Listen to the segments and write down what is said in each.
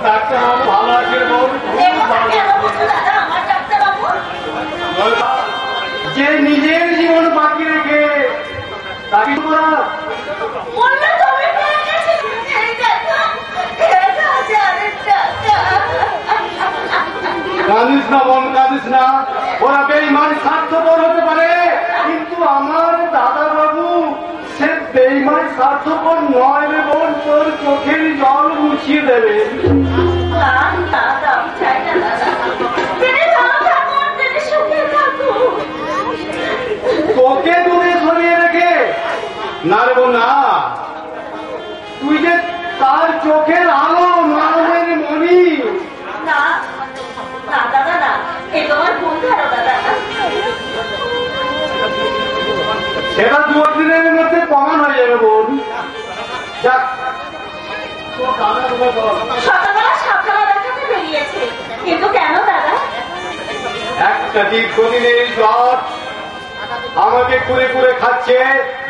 ডাক্তারবাবু ভালো আছে? যে নিজের জীবন বাকি রেখে তাকে কাঁদিস না বোন, কাঁদিস না। ওরা বেঈমান স্বার্থপর হতে পারে, কিন্তু আমার দাদা বাবু সে বেঈমান স্বার্থপর নয় রে বোন। তোর চোখের জল মুছিয়ে দেবে। তোকে দূরে সরিয়ে রেখে না রে বোন না, তুই যে তার চোখের আলো, মানবের মনি। সেটা 2 দিনের মধ্যে প্রমাণ হয়ে যাবে বোন। যাক, কিন্তু কেন দাদা? একটা দীর্ঘদিনের জ্বর আমাকে কুড়ে কুড়ে খাচ্ছে।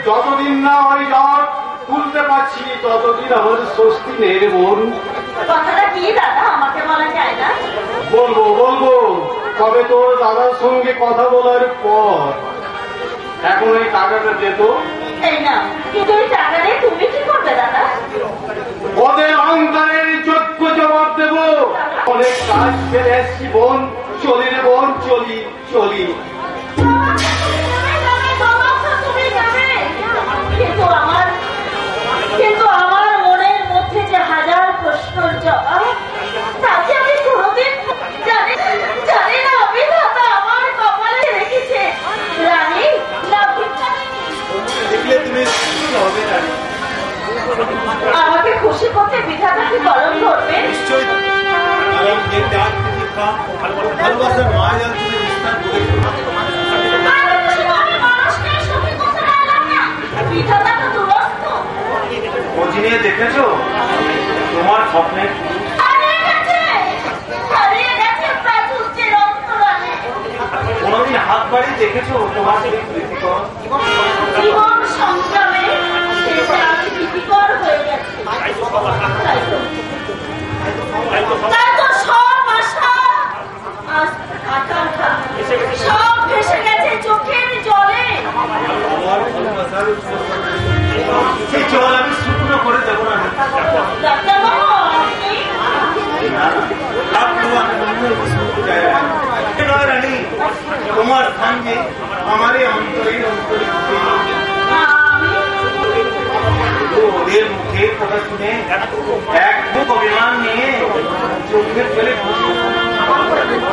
যতদিন না ওই জ্বর তুলতে পারছি ততদিন আমার স্বস্তি নেই রে বোন। কথাটা কি দাদা, আমাকে বলা যায় না? বলবো বলবো, তবে তোর দাদার সঙ্গে কথা বলার পর। এখন ওই টাকাটা যেত এই না, কিন্তু ওই টাকা দিয়ে তুমি কি করবে দাদা? ওদের অহংকারের যোগ্য জবাব দেব। অনেক কাজ ফেলে এসছি বোন, চলি রে বোন, চলি চলি। কিন্তু আমার মনের মধ্যে যে হাজার প্রশ্নের জবাব, তাকে আমি কোনোদিন জানি না। বিধাতা আমার কপালে রেখেছে রানী না ভিখারিনী। আমাকে খুশি করতে বিধাতা কি কলম ধরবে? বিধাতা তো দুরস্ত। খোঁজ নিয়ে দেখেছো তোমার স্বপ্নে কোনদিন হাত বাড়িয়ে দেখেছো তোমার জীবন সংগ্রামে ভীতিকর হয়ে গেছে। তাই তো সব আশা আকাঙ্ক্ষা সব ভেসে গেছে চোখের জলে। সেই জল আমি শুকনো করে দেবো না। ডাক্তারবাবু, রানী তোমার সঙ্গে আমার অন্তরের ওদের মুখের কথা শুনে এক বুক অভিমান নিয়ে চোখের ফেলে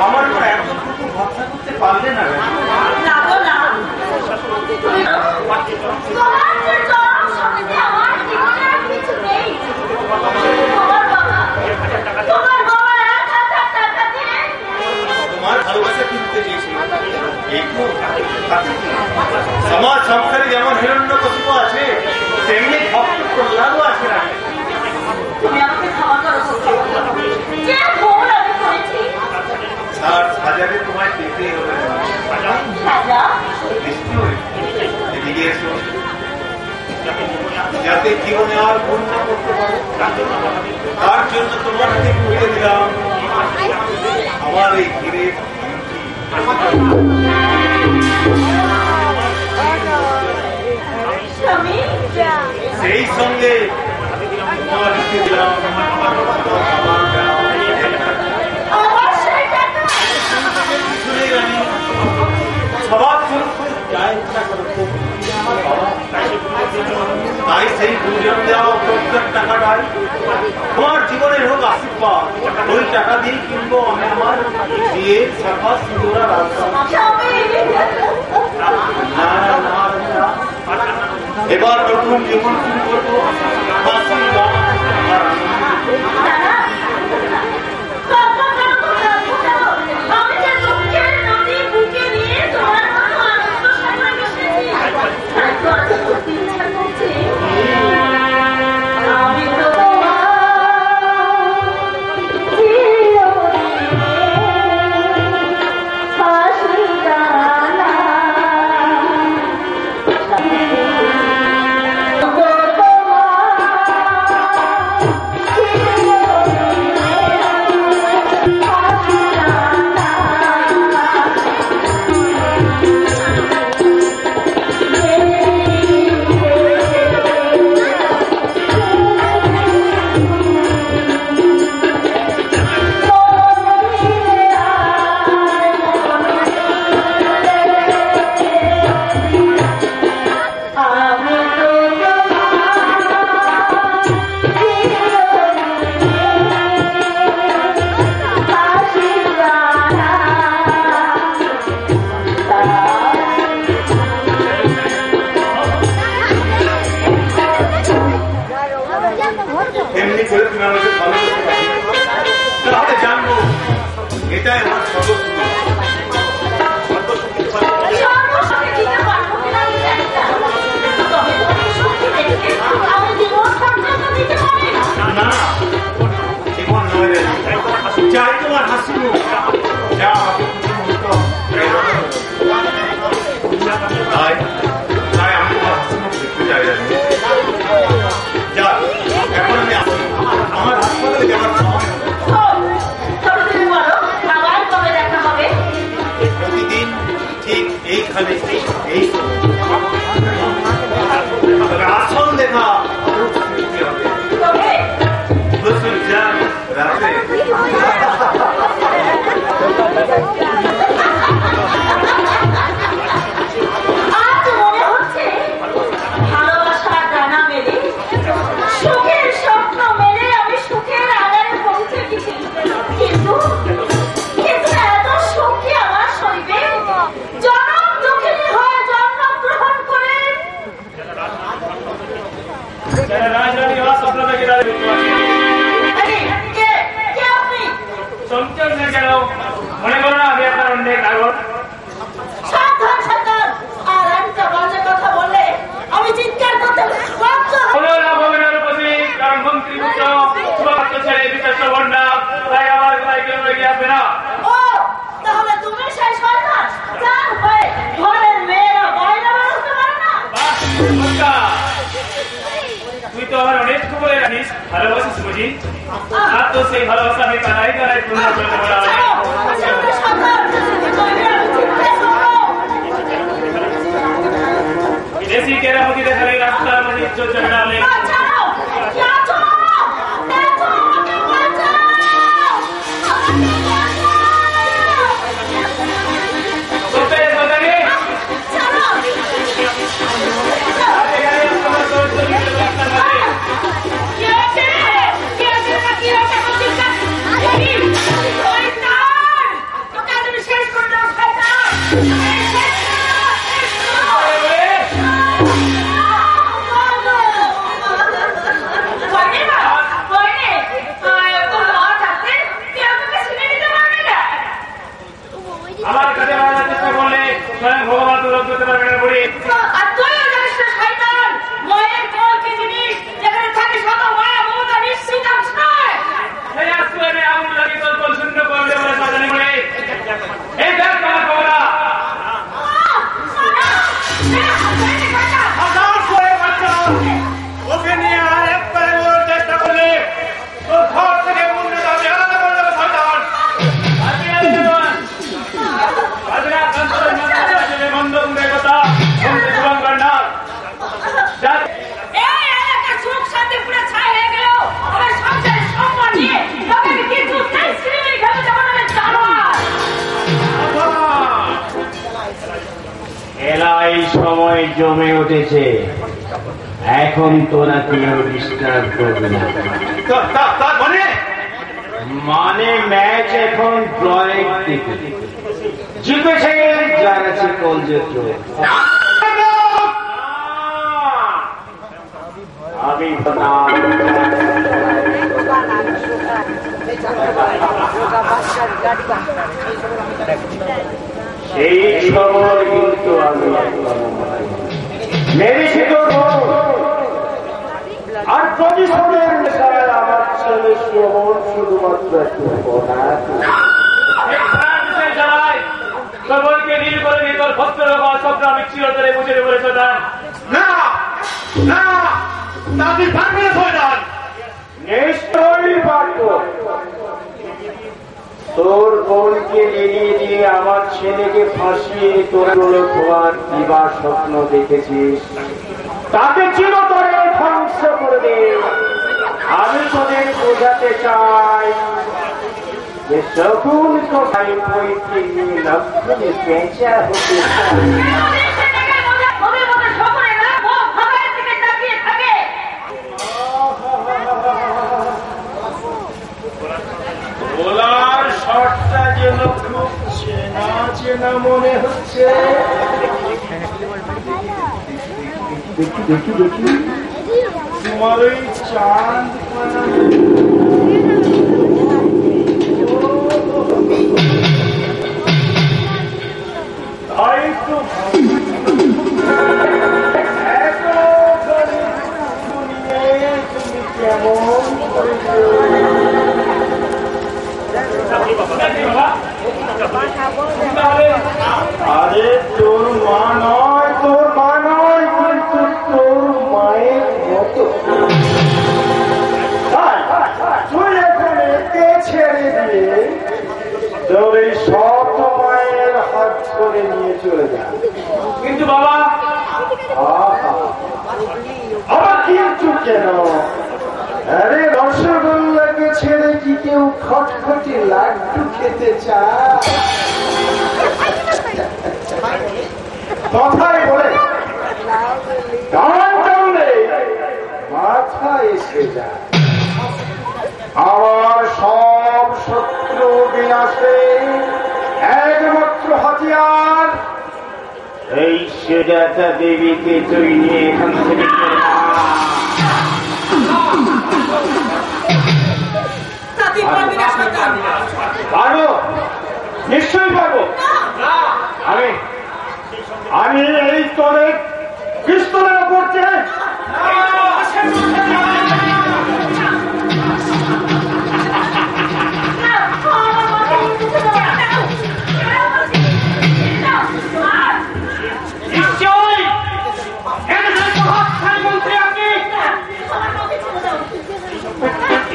আমার উপর একটু ভরসা করতে পারলে না। তোমার ভালোবাসা কিনতে চেয়েছিল। সমাজ সংসারে যেমন হিরণ্যকশিপ আছে, তেমনি ভক্ত প্রহ্লাদও আছে। তুমি আমাকে ক্ষমা করো। হাজারে তোমায় পেতে হবে। এদিকে এসো, যাতে জীবনে আর ভুল না করতে পারো তার জন্য তোমার থেকে বলে দিলাম আমার এই ঘিরে। সেই সঙ্গে তাই সেই গুরুজন দেওয়া প্রত্যেক টাকাটাই তোমার জীবনের হোক আশীর্বাদ। ওই টাকা দিয়ে কিনবো আমি আমার বিয়ের সাফা সুন্দরা রাস্তা। এবার নতুন জীবন শুরু করবো। Oh, এমনি করে তুমি আমাকে ভালো করতে পারবে, তাহলে জানবো এটাই আমার সর্বস্ব। না জীবন নয় রে, চাই তোমার হাসি মুখ, যা হবে তাই তাই আমি তোমার হাসি মুখ দেখতে চাই। যা এখন আমি আসি, আমার হাসপাতালে যাওয়ার সময় প্রতিদিন ঠিক এইখানে এই আসল দেখা হবে। বসুন যান রাতে। আজ মনে হচ্ছে ভালোবাসার ডানা মেলে, সুখের স্বপ্ন মেলে আমি সুখের আগারে পৌঁছে গেছি। কিন্তু এত সুখ কি আমার শরীরে? জনম দুঃখিনী হয়ে জন্মগ্রহণ করে মনে করো না আমি আপনার অনেক আগত। সাবধান সাবধান, আর একটা বাজে কথা বললে আমি চিৎকার করতে বাধ্য হব। হলো না ভবনের উপস্থিত, কারণ মন্ত্রী পুত্র শুভপাত্র ছেলে বিকাশ বন্যা, তাই আমার কোথায় কেউ এগিয়ে আসবে না। ও তাহলে তুমি সেই শয়তান যার হয়ে ঘরের মেয়েরা বাইরে বেরোতে পারে না? বাহ, চমৎকার। তুই তো আমার অনেক খবরে রাখিস, ভালোবাসিস বুঝি? আর তো সেই ভালোবাসা আমি কানাই কানাই পূর্ণ করতে পারলাম না। বিদেশি কেরামতি দেখালে রাস্তার মাঝে ইজ্জত চলে ডালে। আমার কাছে মারার চেষ্টা করলে স্বয়ং ভগবান তো রোধ করতে পারবে না বলি। আর তুইও জানিস না শয়তান, মায়ের কোল কি জিনিস যেখানে থাকে শত মায়া মমতা নিশ্চিত আশ্রয়। এই আজকে আমি আগুন লাগি তোর কোল শূন্য করলে বলে সাজানি বলে এই দেখ আমার খবরা ওকে নিয়ে আর একবারে বলার চেষ্টা করলে তোর ঘর থেকে মুন্ডে দাবি আলাদা করে দেবে শয়তান। আমি আর দেবান আজরা কান্তরের মাথা আসলে বন্ধ করে কথা বলতে শুরু করনা। এই এলাকা সুখ শান্তি পুরো ছাই হয়ে গেল। আমার সংসারের সম্মান নিয়ে তবে আমি কিছু তাই সিনেমায় খেলে যাবো না জানোয়ার। এলাই সময় জমে উঠেছে, এখন তোরা কেউ ডিস্টার্ব করবে না। মানে ম্যাচ এখন ড্রয়ের দিকে, জিতেছে যার আছে কলজেত্র। আমি সেই সময় কিন্তু আমি মেরেছি তো আর প্রতিশোধের নেশায় আমার ছেলে শ্রবণ শুধুমাত্র একটু সবলকে নীল করে নিয়ে তোর ভক্ত স্বপ্ন আমি চিরতরে মুছে বলেছ না না আপনি পারবেন শয়তান। নিশ্চয়ই পারব। তোর বোনকে এড়িয়ে দিয়ে আমার ছেলেকে ফাঁসিয়ে তোরা খোয়ার দিবার স্বপ্ন দেখেছিস, তাকে চিরতরে ধ্বংস করে দে। আমি তোদের বোঝাতে চাই যে সকল তো ভাই বইকে নিয়ে লক্ষ্যে পেঁচা হতে ওলার শটটা যেন খুব চেনা চেনা মনে হচ্ছে। দেখি দেখি দেখি তোমার ওই চাঁদ তাই তো তুমি কেমন আরে তোর মা নয় কিন্তু তোর মায়ের মতো তুই এখন একে ছেড়ে দিয়ে তোর এই সৎ মায়ের হাত ধরে নিয়ে চলে যা। কিন্তু বাবা আবার কিন্তু কেন? আরে রসগোল্লাকে ছেড়ে কি কেউ খটখটি লাড্ডু খেতে চায়? কথাই বলে মাথা এসে যায়। আমার সব শত্রু বিনাশে একমাত্র হাতিয়ার এই সুজাতা দেবীকে তুই নিয়ে এখান থেকে পারবো, নিশ্চয়ই পারবো। আমি এই তোরে পিস্তলের ওপর চেয়ে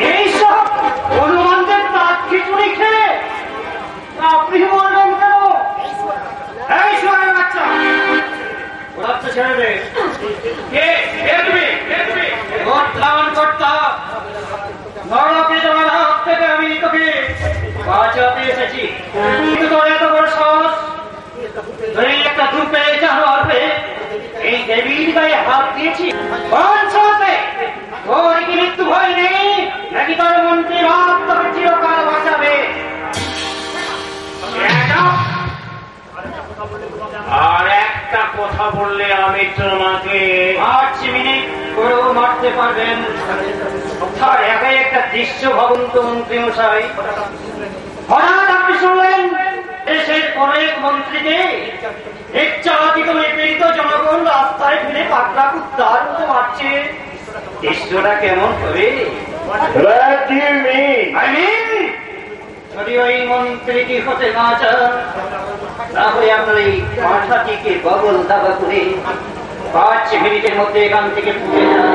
এইসব হনুমানদের দাঁত খিচুড়ি খেয়ে আপনি বলবেন কেন? এই শোয়ারের বাচ্চা, বাচ্চা ছেড়ে দে। কে তুমি? ধারণ করতাম নরকে তোমার হাত থেকে আমি তোকে বাঁচাতে এসেছি, কিন্তু তোর এত বড় সাহস, তুই একটা ধূপে জানোয়ার হয়ে এই দেবীর গায়ে হাত দিয়েছি। তোর কি মৃত্যু ভয় নেই নাকি তোর মন্ত্রী রাত তোকে চিরকাল বাঁচাবে? আর একটা কথা বললে আমি তোমাকে 8 মিনিট করেও মারতে পারবেন। তার একাই একটা দৃশ্য ভাবুন তো মন্ত্রী মশাই। হঠাৎ আপনি শুনলেন দেশের কোন এক মন্ত্রীকে নির্যাতিত নিপীড়িত জনগণ রাস্তায় ফিরে পাকড়া কুত্তার মতো মারছে। দৃশ্যটা কেমন হবে? যদি ওই মন্ত্রীটি হতে না চান তাহলে আপনার এই মাথাটিকে বগল দাবা করে 5 মিনিটের মধ্যে এখান থেকে পুড়ে যান।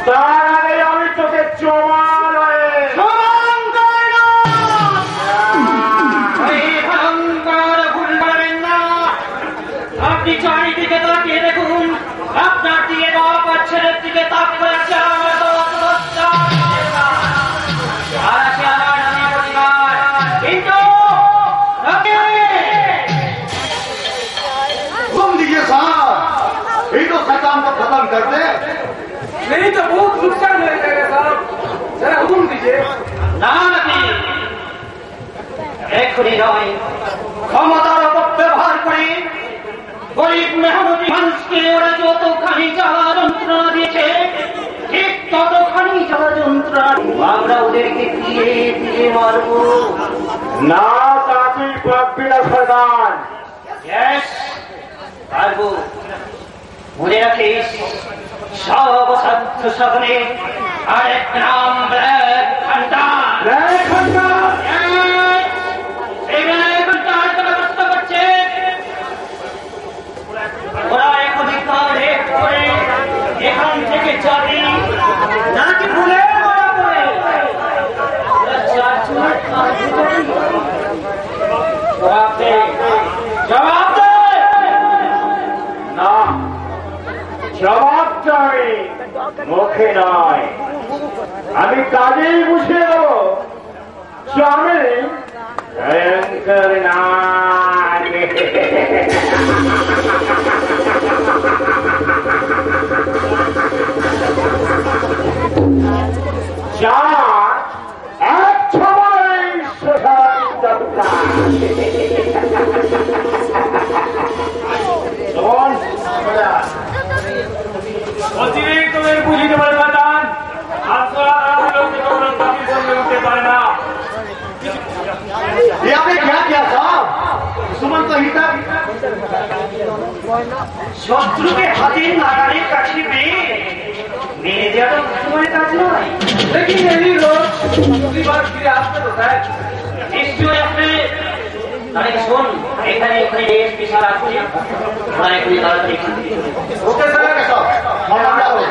তার আগে আমি তোকে আপনি চারিদিকে তাকিয়ে দেখুন, আপনার দিকে বাপ আর ছেলের দিকে তাকিয়ে আছে কিন্তু तुम दीजिए साहब, यही तो शैतान को खत्म कर दे। नहीं तो बहुत नुकसान हो जाएगा साहब, जरा हुक्म दीजिए। ना नहीं, এখনই নয়, ক্ষমতার অপব্যবহার করে গরিব মেহনতি মানুষকে ওরা যতখানি জ্বালা যন্ত্রণা দিয়েছে ঠিক ততখানি জ্বালা যন্ত্রণা আমরা ওদেরকে দিয়ে দিয়ে মারব না। তা তুই পারবি না শয়তান। পারবো। মনে রাখিস, সব সাধ্য সাধনে আরেক নাম ব্ল্যাক ঘন্টা। ওরা এখন করে এখান থেকে যাবি নাকি ভুলে জবাব দে। না, জবাবটা আমি মুখে নয়, আমি কাজেই বুঝিয়ে দেবো যে আমি ভয়ঙ্কর নারী। যা এক সময় বলছি তোদের বুঝিতে পারে শয়তান। আসরা লোককে তোমরা তাদের সঙ্গে উঠতে পারে না। ये आपने क्या किया साहब? सुमन तो हिता শত্রুকে হাতের নাগালের কাছে পেয়ে মেরে যাওয়া তোমার কাজ নয়। लेकिन यही लोग दूसरी बार फिर आपको बताया নিশ্চয়ই আপনি তাহলে শোন, এখানে এখানে বেশ বিশাল আসছে, ওরা এখানে তাড়াতাড়ি ओके सर साहब मामला हो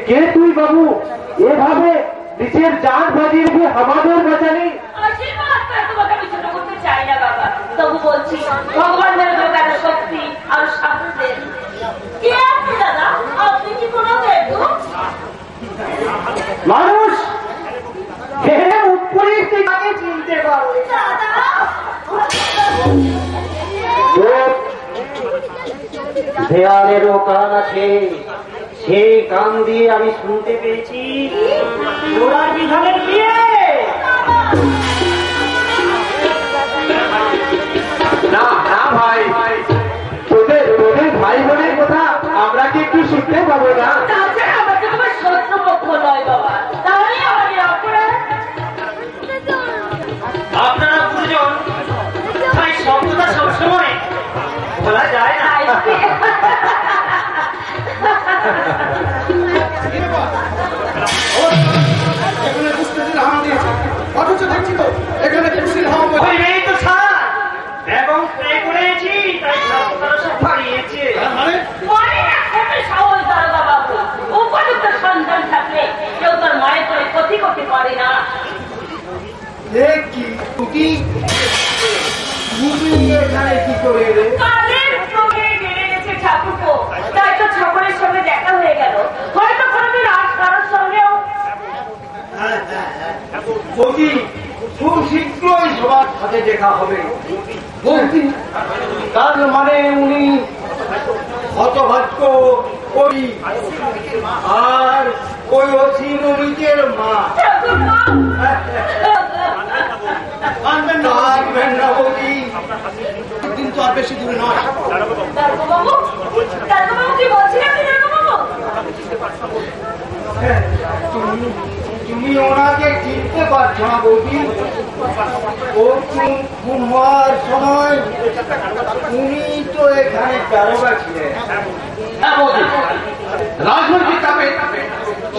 কে তুই বাবু এভাবে নিজের জান বাজিয়ে দিয়ে আমাদের বাঁচালি? আশীর্বাদ করে তোমাকে আমি ছোট করতে চাই না বাবা, তবু বলছি ভগবান যেন তোমাকে এত শক্তি আর সাহস দেন। কে আপনি দাদা? আপনি কি কোনো দেবদূত? মানুষ উপরে তাকে চিনতে পারো। দাদা দেয়ালেরও কান আছে, সেই কান দিয়ে আমি শুনতে পেয়েছি ওরা বিধানের বিয়ে। না না ভাই তোদের ভাই বোনের কথা আমরা কি একটু শিখতে পাবো না? তাছাড়া আমাকে তোমার শত্রুপক্ষ নয় বাবা, তাহলে আমাদের অপরাধ। আপনারা দুজন তাই শব্দটা সবসময় বলা যায় না। এখানে কুস্তির হাওয়া দিয়েছে অথচ দেখছি তো এখানে কুস্তির হাওয়া ওই মেয়ে তো স্যার এবং প্রে করেছি, তাই শব্দটা সব হারিয়েছে। মানে মনে না খুবই সাহস দারোগা বাবু, উপযুক্ত সন্তান থাকলে কেউ তার মায়ের করে ক্ষতি করতে পারে না। কি তুই এখানে কি করে এলে? কালের সঙ্গে বেড়ে গেছে ঠাকুরপো, তাই তো সকলের সঙ্গে দেখা হয়ে গেল, হয়তো কোনোদিন আর কারোর সঙ্গেও। বৌদি খুব শীঘ্রই সবার সাথে দেখা হবে। বৌদি তার মানে উনি হতভাগ্য ওই আর ওই অসীম অমিতের মা। আনবেন না আনবেন না বৌদি, কিন্তু আর বেশি দূরে নয়। দারোগা বাবু কি বলছিলেন আপনি দারোগা বাবু? তুমি ওনাকে চিনতে পারছো না বৌদি? ও খুন হওয়ার সময় উনি তো এখানে দারোগা ছিলেন। হ্যাঁ বৌদি, রাজনৈতিক চাপে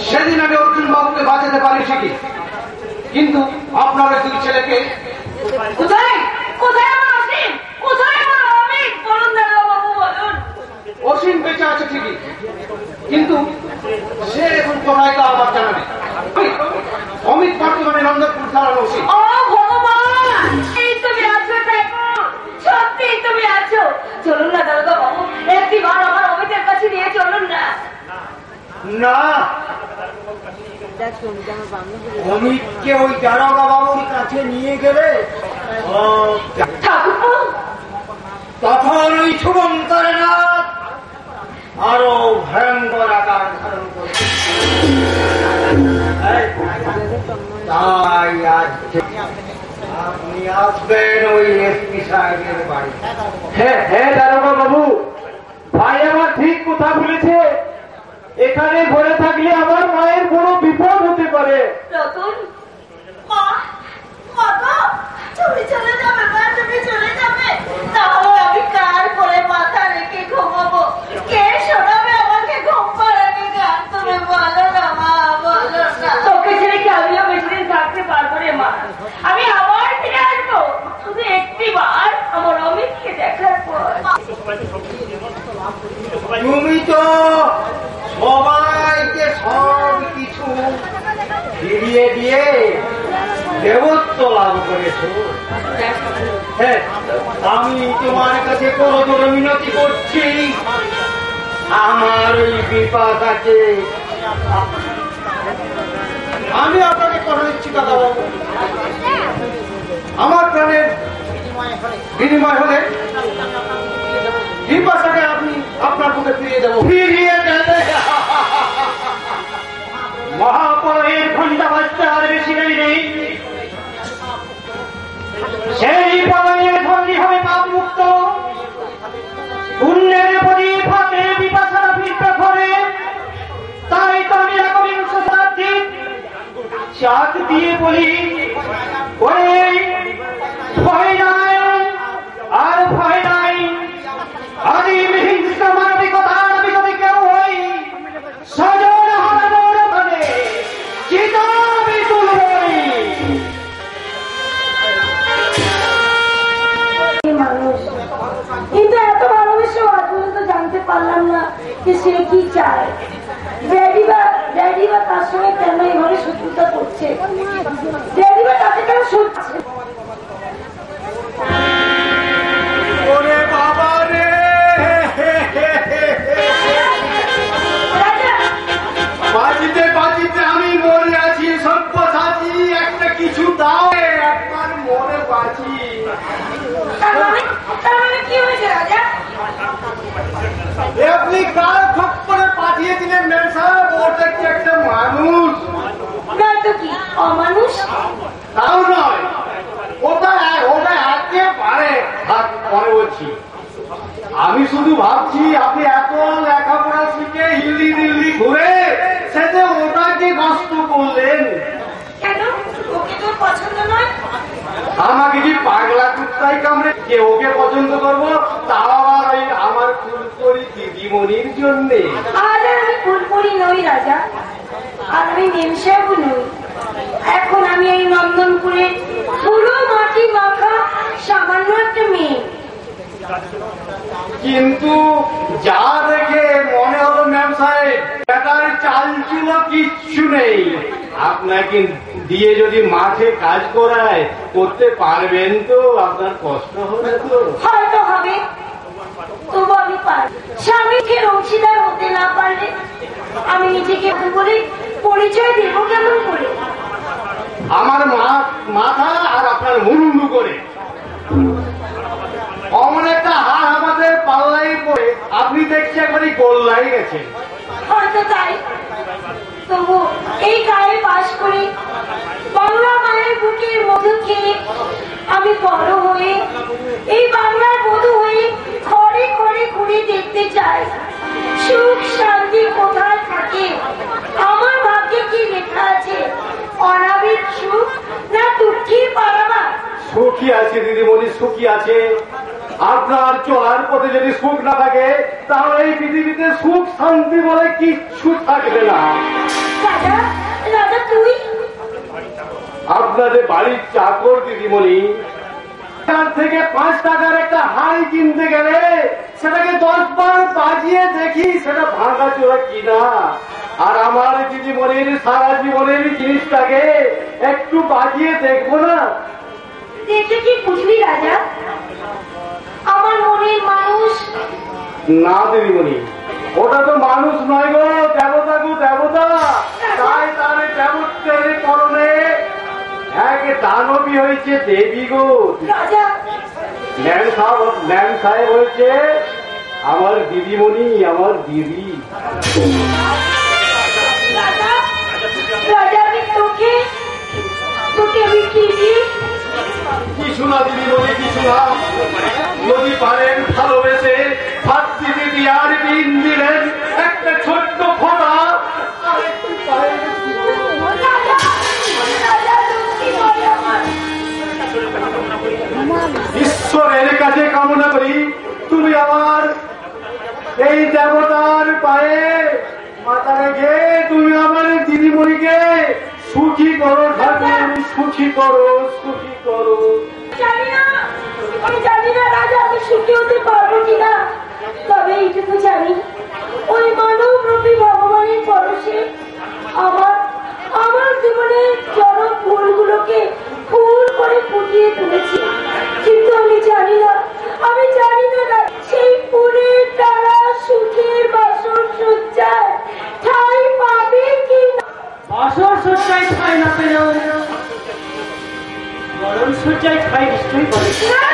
সেদিন আমি অর্জুন বাবুকে বাঁচাতে পারি ঠিকই, কিন্তু আপনার ওই দুই ছেলেকে কোথায় কোথায় আমার অসীম, কোথায় আমার অমিত? বলুন দারোগা বাবু বলুন। অসীম বেঁচে আছে ঠিকই, কিন্তু সে এখন কোথায় তা আমার জানা নেই। অমিত বর্তমানে নন্দনপুর থানার ওসি। ও ভগবান, এই তুমি আছো ঠাকুর, সত্যি তুমি আছো। চলুন না দারোগা বাবু, একটিবার আমার অমিতের কাছে নিয়ে চলুন না। না, অমিতকে ওই দারোগা বাবুর কাছে নিয়ে গেলে ঠাকুরপো, তখন ওই শুভঙ্কর নাথ আরো ভয়ঙ্কর আকার ধারণ করবে। তাই আজকে আপনি আসবেন ওই এসপি সাহেবের বাড়ি। হ্যাঁ হ্যাঁ দারোগা বাবু, ভাই আমার ঠিক কথা বলেছে। এখানে ঘরে থাকলে আমার মায়ের বড় বিপদ হতে পারে। রতন, মা, মা গো, তুমি চলে যাবে মা, তুমি চলে যাবে, তাহলে আমি কার করে মাথা রেখে ঘুমাবো? কে শোনাবে আমাকে ঘুম পাড়ানি গান? তুমি বলো না মা, বলো না। তোকে ছেড়ে কি আমিও বেশি দিন থাকতে পারবো রে মা? আমি আবার ফিরে আসবো, শুধু একটিবার আমার অমিতকে দেখার পর। তুমি তো সবাইকে সব কিছু ফিরিয়ে দিয়ে দেবত্ব লাভ করেছো। হ্যাঁ, আমি তোমার কাছে করজোর মিনতি করছি, আমার ওই বিপদ আছে। আমি আপনাকে কথা দিচ্ছি দাদা বাবু, আমার প্রাণের বিনিময় হলে বিপাশাকে আপনি আপনার বুকে ফিরিয়ে দেবো। ফিরিয়ে দেবে? মহাপরের ঘন্টা বাজতে আর বেশি দেরি নেই। সেই প্রলয়ের ধর্মী হবে পাপ মুক্ত, পুণ্যের প্রদীপ হাতে বিপাশারা ফিরতে করে চাক দিয়ে বলি, ওরে ভয় নাই আর ভয় নাই, আদিম হিংস্র মানবিকতার বিরোধী কেউ হই, সজন হারানোর মানে চিতাবি তুলবই। মানুষ কিন্তু এত ভালোবেসেও আজ পর্যন্ত জানতে পারলাম না যে সে কি চায়। ড্যাডি বা তার সঙ্গে কেন এইভাবে শত্রুতা করছে, ড্যাডি বা তাকে কেন শুনছে। ওরে বাবা রে, বাজিতে বাজিতে আমি মরে আছি, সভ্য সাজি একটা কিছু দাও, একবার মরে বাঁচি। তার মানে কি হয়েছে রাজা? আপনি কার খপ্পরে পাঠিয়ে দিলেন ম্যাম সাহেব? ওটা কি একটা মানুষ? নয়তো কি অমানুষ? তাও নয়, ওটা একেবারে পরে বলছি। আমি শুধু ভাবছি আপনি এত লেখাপড়া শিখে হিন্দি দিল্লি ঘুরে সেটা ওটাকে নষ্ট করলেন কেন? ওকে তোর পছন্দ নয়? আমাকে কি পাগলা কুত্তায় কামড়ে যে ওকে পছন্দ করবো, তাও আবার ওই আমার ফুলকড়ি দিদিমণির জন্যে? আজ আর আমি ফুলপুরি নই রাজা, আর আমি মেমসাহেবও নই। এখন আমি এই নন্দনপুরে পুরো মাটি মাখা সামান্য একটা মেয়ে। কিন্তু যা দেখে মনে হলো ম্যাম সাহেব বেটার চাল চুল কিচ্ছু নেই। আপনাকে দিয়ে যদি মাঠে কাজ করায় করতে পারবেন তো? আপনার কষ্ট হবে তো? হয়তো হবে, তবু আমি পারি। স্বামীকে অংশীদার হতে না পারলে আমি নিজেকে বলে পরিচয় দেবো কেমন করে? আমার মাথা আর আপনার মুরুন্ডু করে অমন একটা হার আমাদের পাল্লাই পড়ে আপনি দেখছি একবারই গোল্লাই গেছেন। হয়তো তাই, তবু এই গায়ে বাস করে বাংলা মায়ের বুকের মধু খেয়ে আমি বড় হয়ে এই বাংলার মধু হয়ে ঘরে ঘরে ঘুরে দেখতে চাই সুখ শান্তি কোথায় থাকে, আমার ভাগ্যে কি লেখা আছে, অনাবিল সুখ না দুঃখের পারাবার? সুখী আছে দিদিমণি, সুখী আছে। আপনার চলার পথে যদি সুখ না থাকে তাহলে এই পৃথিবীতে সুখ শান্তি বলে কিচ্ছু থাকবে না। রাজা, রাজা তুই আপনাদের বাড়ির চাকর দিদিমণি, তার থেকে 5 টাকার একটা হাড়ি কিনতে গেলে সেটাকে 10 বার বাজিয়ে দেখি সেটা ভাঙা চোরা কিনা। আর আমার দিদিমণির সারা জীবনের জিনিসটাকে একটু বাজিয়ে দেখবো না? দেখে কি বুঝলি রাজা আমার মনের মানুষ? না দিদিমণি, ওটা তো মানুষ নয় গো, দেবতা গো দেবতা। তাই তার দেবত্বের করণে এক দানবী হয়েছে দেবী গো। রাজা ম্যাম সাহেব হয়েছে আমার দিদিমণি, আমার দিদি। রাজা, রাজা আমি তোকে আমি কি দিই? কিছু না দিদিমণি, কিছু না। যদি পারেন ভালোবেসে ভাত দিদি দিয়ার দিন দিলেন একটা ছোট্ট ফোঁটা। রাজা, রাজা লক্ষ্মী বলে আমার। ঈশ্বরের কাছে কামনা করি তুমি আমার এই দেবতার পায়ে মাথা রেখে তুমি আমার দিদিমণিকে সুখী করো ঠাকুর, সুখী করো, সুখী করো। আমি জানি না রাজা আমি সুখী হতে পারবো কিনা, তবে এইটুকু জানি ওই মানব রূপী ভগবানের পরশে আমার জীবনের চরম ফুলগুলোকে ফুল করে ফুটিয়ে তুলেছি। কিন্তু আমি জানি না সেই ফুলের তারা সুখের বাসর সজ্জায় ঠাই পাবে কি না। বাসর সজ্জায় ঠাই না পেলেও গরম সজ্জায় ঠাই নিশ্চয়ই পাবে। না,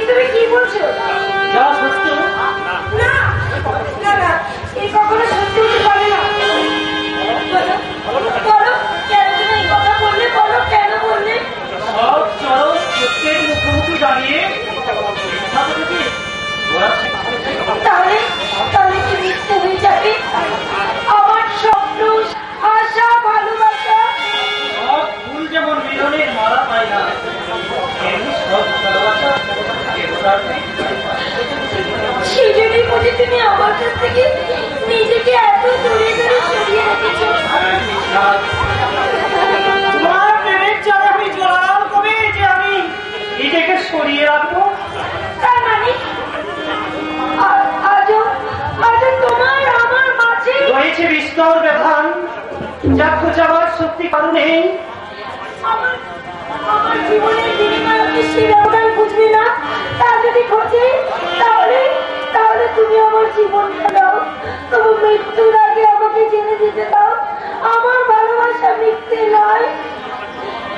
তুমি কি বলছো? যা সত্য না না না, এই কখনো সত্যি হতে পারে না। বলো কেন তুমি এই কথা বললে? বলো কেন বললে? সব চরম সত্যের মুখোমুখি দাঁড়িয়ে তাহলে তাহলে কি মিথ্যে হয়ে যাবে আমার স্বপ্ন, আশা, ভালোবাসা নিজেকে এত দূরে দূরে সরিয়ে রেখেছো। তোমার প্রেমের জলে আমি জড়ালাম কবে যে আমি নিজেকে সরিয়ে রাখবো? তার মানে আজও তোমার আমার মাঝে রয়েছে বিস্তর ব্যবধান, যা খোঁজাবার সত্যি কারণ নেই। আমার জীবনের বিনিময়ে সে ব্যবধান বুঝবে না। তা যদি খোঁজে তাহলে তুমি আমার জীবনটা দাও। তবু মৃত্যুর আগে আমাকে জেনে যেতে দাও, আমার ভালোবাসা মিথ্যে নয়।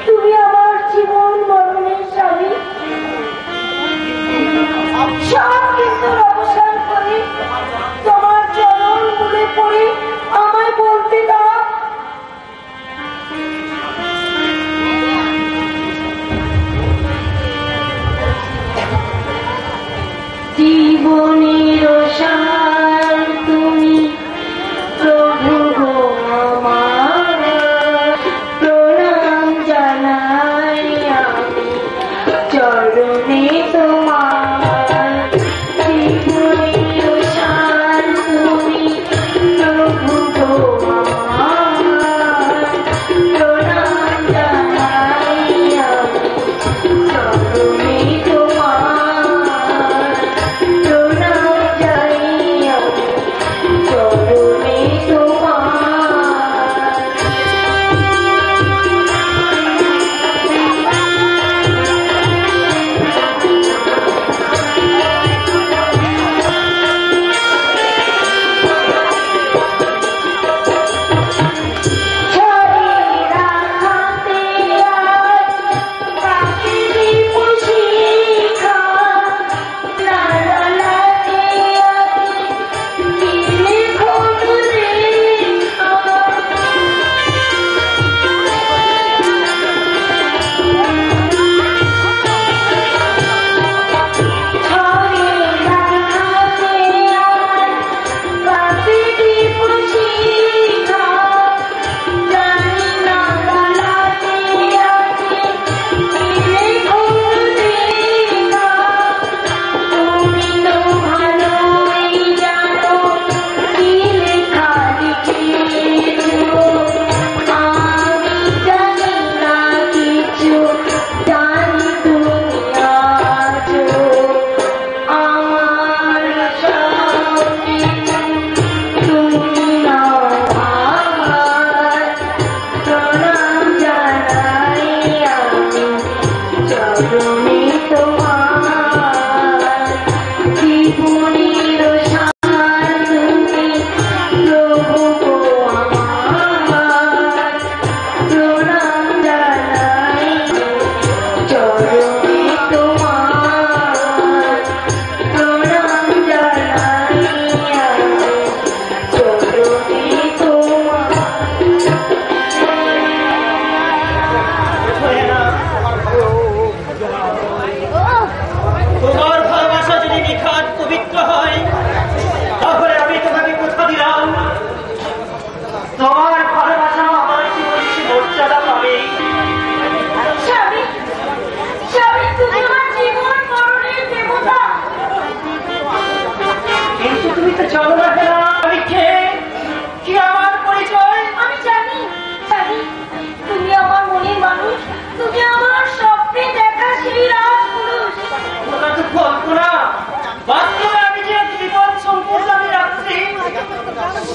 তুমি আমার জীবন মরণের স্বামী। সব কিন্তু অবসান করে তোমার চরণ মূলে পড়ে আমায় বলতে দাও, জীবনের সার তুমি প্রভু গো আমার, প্রণাম জানাই আমি চরণে তোমার। জীবনের সার তুমি প্রভু গো আমার, প্রণাম জানাই আমি চরণে তোমার। প্রণাম জানাই আমি চরণে তোমার।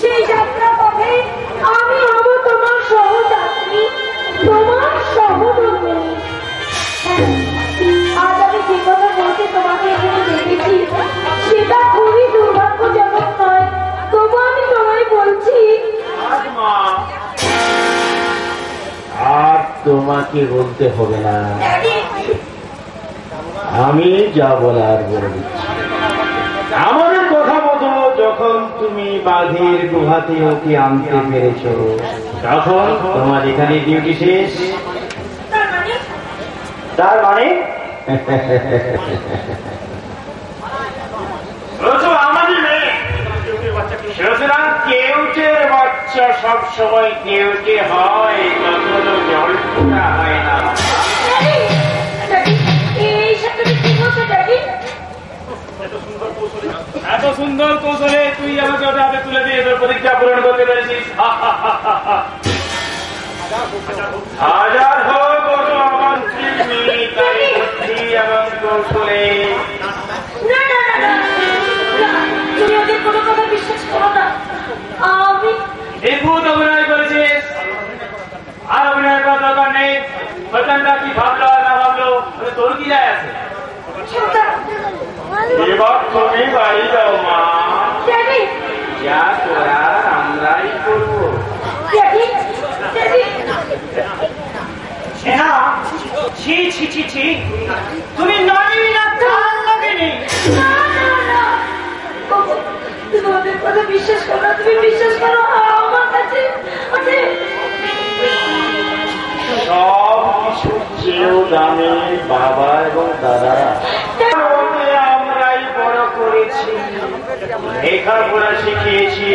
সেই যাত্রা পথে আমি হব তোমার সহযাত্রী, তোমার সহধর্মী। আজ আমি যে কথা বলতে তোমাকে এখানে দেখেছি সেটা খুবই দুর্ভাগ্যজনক নয়, তবু আমি তোমায় বলছি। আর তোমাকে বলতে হবে না, আমি যা বলার বলে দিচ্ছি। আমাদের কথা মতো যখন তুমি বাঘের গুহাতে ওকে আনতে পেরেছ, তখন তোমার এখানে ডিউটি শেষ। তার মানে আমাদের মেয়ে, সুতরাং কেউটের বাচ্চা সবসময় কেউটে হয়, কখনো জল ফোটা হয় না। এত সুন্দর কৌশলে তুই আমাকে ওটা হাতে তুলে দিয়ে তোর পরীক্ষা পূরণ করতে পেরেছিস। হাজার হোক অমন্ত্রী তাই বুদ্ধি এবং কৌশলে। না না না না, তুমি ওদের কোনো কথা বিশ্বাস করো না। আমি নিখুঁত অভিনয় করেছিস, আর অভিনয় করার দরকার নেই। শয়তানটা কি ভাবলো আর না ভাবলো তোর কি যায় আছে? এবার তুমি বাড়ি যাও মা, ড্যাডি যা করার আমরাই করবো। ড্যাডি ড্যাডি সেনা, ছি ছি ছি ছি, তুমি নারী না তার লাগেনি। না না না, তুমি ওদের কথা বিশ্বাস করো না। তুমি বিশ্বাস করো আমার কাছে আছে সব কিছু চেয়েও দামি বাবা এবং দাদারা। আমরাই বড় করেছি, লেখাপড়া শিখিয়েছি,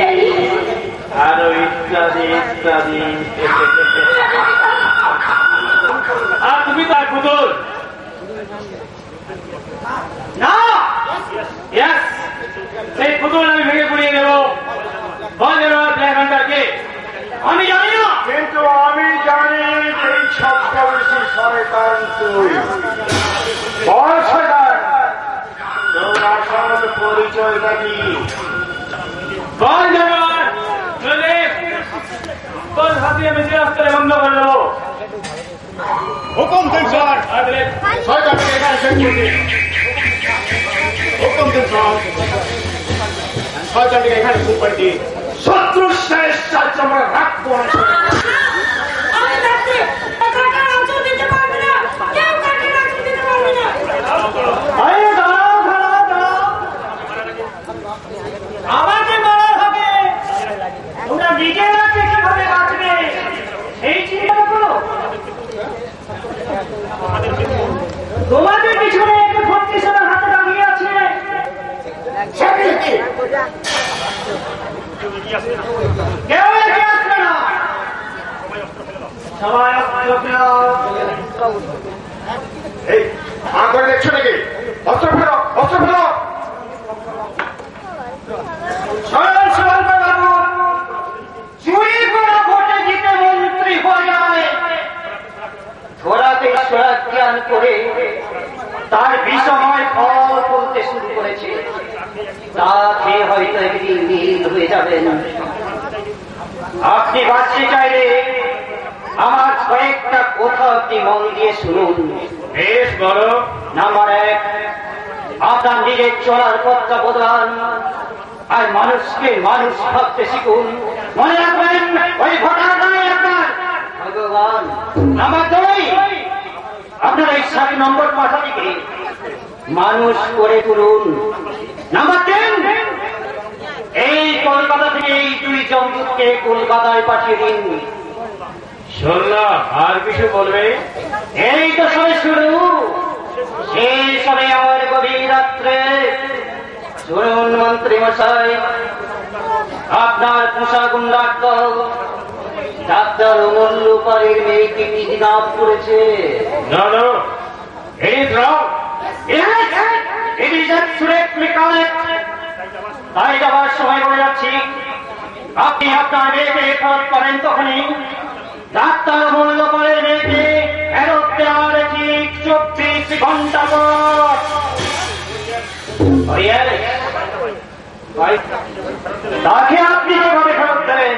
আরো ইত্যাদি ইত্যাদি। আর তুমি তার পুতুল না। ইয়েস, সেই পুতুল আমি ভেঙে পুড়িয়ে দেবো। আমি জানি না, কিন্তু আমি জানি এই ছদ্মবেশী শয়তান তুই। বল শয়তান, তোর আসল পরিচয়টা কি? বল জানোয়ার, নইলে তোর হাতিয়ে বেশি রাস্তায় বন্ধ করে দেবো। হুকুম দিন স্যার, শয়তানকে এখানে শেষ করে দিন। হুকুম দিন স্যার, শয়তানকে এখানে খুব করে দিন। শত্রু শেষ চার্জ আমরা রাখবো না। আমি থাকতে কাটা আঁচল দিতে পারবে না। কেউ কাটা আঁচল দিতে পারবে না। আরে দাঁড়াও দাঁড়াও দাঁড়াও, আমাকে মারার হবে, তোমরা নিজেরা কিভাবে বাঁচবে সেই চিন্তা করো। তোমাদের পিছনে একটা 36 হাতে দাঁড়িয়ে আছে। কেউ এগিয়ে আসবে না, সবাই অস্ত্র নাও। এই মা করে দেখছো নাকি? অস্ত্র ফেরো, অস্ত্র ফেরো। সরল সরল বাবু, চুরি করা ভোটে জিতে মন্ত্রী হয়ে যাবে। ঘোড়াতে সোড়া জ্ঞান করে তার বিষময় ফল করতে শুরু করেছে। তা খেয়ে হয়তো একদিন নীল হয়ে যাবেন। আপনি বাঁচতে চাইলে আমার কয়েকটা কথা আপনি মন দিয়ে শুনুন। বেশ বলো। নাম্বার 1, আপনার নিজের চলার পথটা বদলান আর মানুষকে মানুষ ভাবতে শিখুন। মনে রাখবেন ওই ভোটারটাই আপনার ভগবান। নাম্বার 2, আপনার এই 7 নম্বর পাঠাটিকে মানুষ করে তুলুন। নাম্বার 3, এই কলকাতা থেকে এই 2 জমদূতকে কলকাতায় পাঠিয়ে দিন। শুনলাম, আর কিছু বলবে? এই তো সবে শুরু। শেষ হবে আমার গভীর রাত্রে। শুনুন মন্ত্রী মশাই, আপনার পোষা গুন্ডার দল ডাক্তার অমূল্য পাড়ের মেয়েকে কিডন্যাপ করেছে। জানো, এই ড্রাম তাই যাবার সময় বলে যাচ্ছি, আপনি আপনার মেয়েকে ফেরত পাবেন তখনই ডাক্তার অমূল্য পাড়ের মেয়েকে ফেরত দেওয়ার ঠিক 24 ঘন্টা পর। তাকে আপনি যেভাবে ফেরত দেবেন,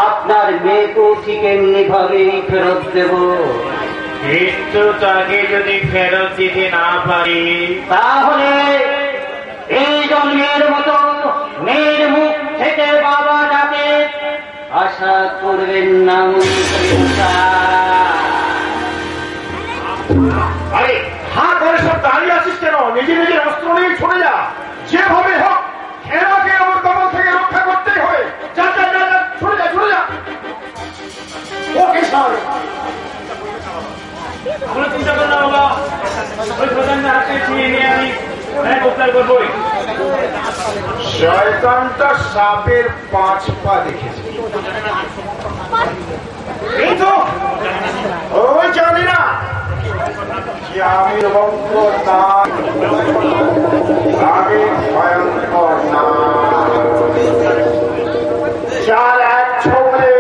আপনার মেয়েকেও ঠিক এমনি ভাবেই ফেরত দেব। কিন্তু তাকে যদি ফেরত দিতে না পারি, তাহলে এই জন্মের মতো মেয়ের মুখ থেকে বাবা ডাকে আশা করবেন না মন্ত্রী মশাই। আরে হা করে সব দাঁড়িয়ে আছিস কেন? নিজে নিজের অস্ত্র নিয়ে ছড়ে যা। যেভাবে হোক খেলাকে আমার কবল থেকে রক্ষা করতেই হবে। যা যা যা যা, ছড়ে যা ছড়ে যা। ওকে স্যার, কোনো চিন্তা করো না বাবা, ওই প্রধানকে হাতে ছিনিয়ে নিয়ে আমি গ্রেফতার করবোই। শয়তানটা সাপের 5 পা দেখেছে, কিন্তু ওই জানি না যে আমি রূপঙ্কর না, আগে ভয়ঙ্কর না, যার এক ছবলে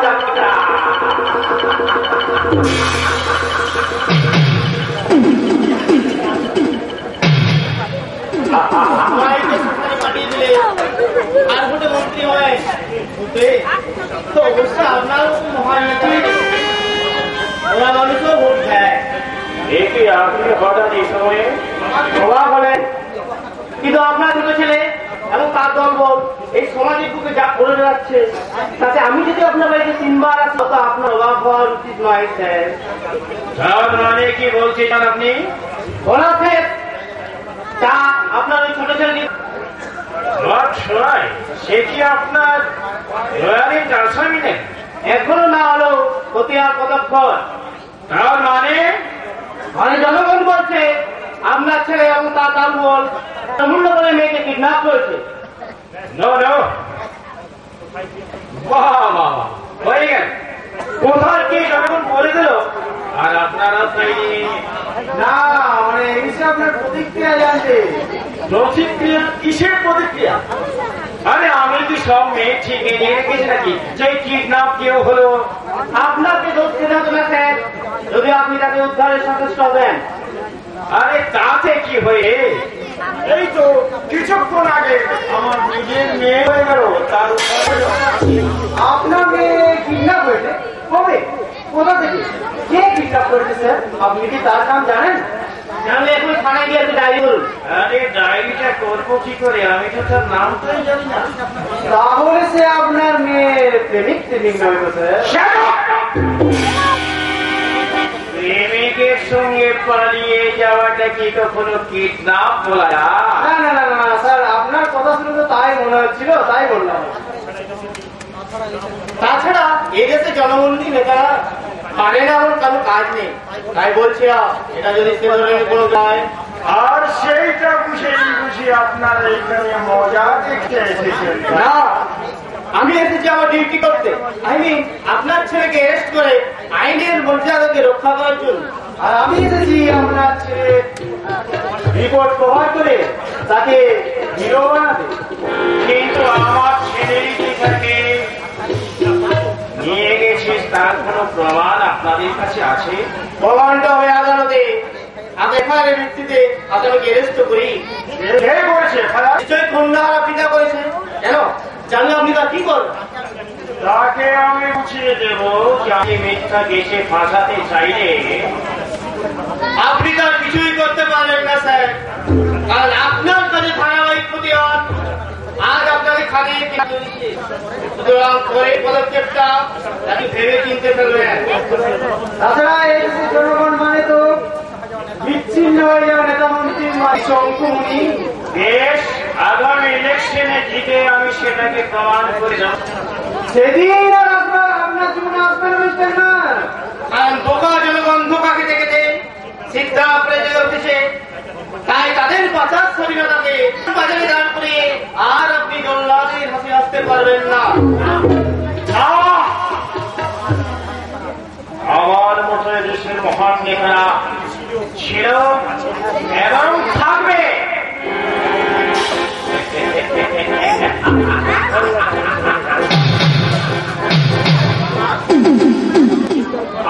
যাত্রা। পাঠিয়ে দিলে আর ভোটে মন্ত্রী হয় তো অবশ্যই আপনার মহান নেতা ওরা মানুষও ভোট দেয়। একে আপনি হঠাৎ এই সময়ে অবাক হলেন, কিন্তু আপনার দুটো ছেলে এবং তার দলবল এই সমাজের বুকে যা করে বেড়াচ্ছে তাতে আমি যদি আপনার বাড়িতে 3 বার আসি তো আপনার অবাক হওয়ার উচিত নয় স্যার। তার মানে কি বলছেন আপনি? বলা স্যার তা আপনার ওই ছোট ছেলে সে কি আপনার লয়ারির আসামি নেই? এখনো না হলো প্রতি আর কতক্ষণ। তার মানে জনগণ বলছে আপনার ছেলে এবং তার দলবল মূল্য করে মেয়েকে কিডন্যাপ করেছে। হয়ে গেল কোথায় কি জনগণ বলে দিল আর আপনারা না মানে এই বিষয়ে আপনার প্রতিক্রিয়া জানতে। প্রতিক্রিয়া? কিসের প্রতিক্রিয়া? আরে আমি কি সব মেয়ে ঠিক নিয়ে রেখেছি নাকি যে কিডন্যাপ কেউ হলো? আপনাকে ধরতে যাবে না স্যার, যদি আপনি তাকে উদ্ধারে সচেষ্ট হবেন। আরে তাতে কি হয়ে, এই তো কিছুক্ষণ আগে আমার নিজের মেয়ে হয়ে গেল। তার আপনার মেয়ে কিডন্যাপ হয়েছে? কবে? কোথা থেকে? কে কিডন্যাপ করেছে স্যার? আপনি কি তার নাম জানেন? জানলে এখন থানায় গিয়ে ডায়েরি করুন। আরে ডায়েরিটা করবো কি করে, আমি তো তার নামটাই জানি না। তাহলে সে আপনার মেয়ের প্রেমিক নয় তো স্যার? প্রেমিকের সঙ্গে পালিয়ে যাওয়াটা কি কখনো কিডন্যাপ বলা যায়? না না না না স্যার, আপনার কথা শুনে তো তাই মনে হচ্ছিল, তাই বললাম। তাছাড়া এদেশে জনগণই নেতারা পারে না, এমন কোনো কাজ নেই, তাই বলছি এটা যদি সে ধরনের কোনো যায়। আর সেইটা বুঝি আপনার এইখানে মজা দেখতে এসেছেন না, আমি এসেছি আমার ডিউটি করতে। আপনার ছেলেকে অ্যারেস্ট করে আইনের মর্যাদাকে রক্ষা করার জন্য। আর আমি এসেছি আপনার ছেলে রিপোর্ট প্রভাব করে তাকে হিরো বানাতে। কিন্তু আমার ছেলেরই কি থাকে নিয়ে গেছিস তার কোনো প্রমাণ আপনাদের কাছে আছে? প্রমাণটা হয়ে আদালতে এফআইআর ভিত্তিতে আসামিকে অ্যারেস্ট করি। কে করেছে? নিশ্চয়ই খুলনার পিতা করেছে। কেন জানলে আপনি তা কি করবেন? তাকে আমি বুঝিয়ে দেব যে আমি মিথ্যা কেসে ফাঁসাতে চাইলে আপনি তার কিছুই করতে পারবেন না স্যার, কারণ আপনার কাছে ধারাবাহিক ক্ষতি হন। আজ আপনাকে খালিয়ে সুতরাং পরে পদক্ষেপটা তাকে ভেবে চিনতে ফেলবেন। তাছাড়া এই দেশের জনগণ মানে তো বিচ্ছিন্ন হয়ে যাওয়া নেতা মন্ত্রীর শঙ্কুমণি। বেশ, আগামী ইলেকশনে জিতে আমি সেটাকে প্রমাণ করে দেব। সেদিন আর আপনার জীবনে আসবেন বুঝতেন না, কারণ বোকা জনগণ ধোকা খেতে খেতে সিদ্ধা প্রেজে উঠেছে। তাই তাদের বাঁচার স্বাধীনতাকে বাজারে দাঁড় করিয়ে আর আপনি জল্লাদের হাসি আসতে পারবেন না। আমার মতো দেশের মহান নেতারা ছিল এবং থাকবে।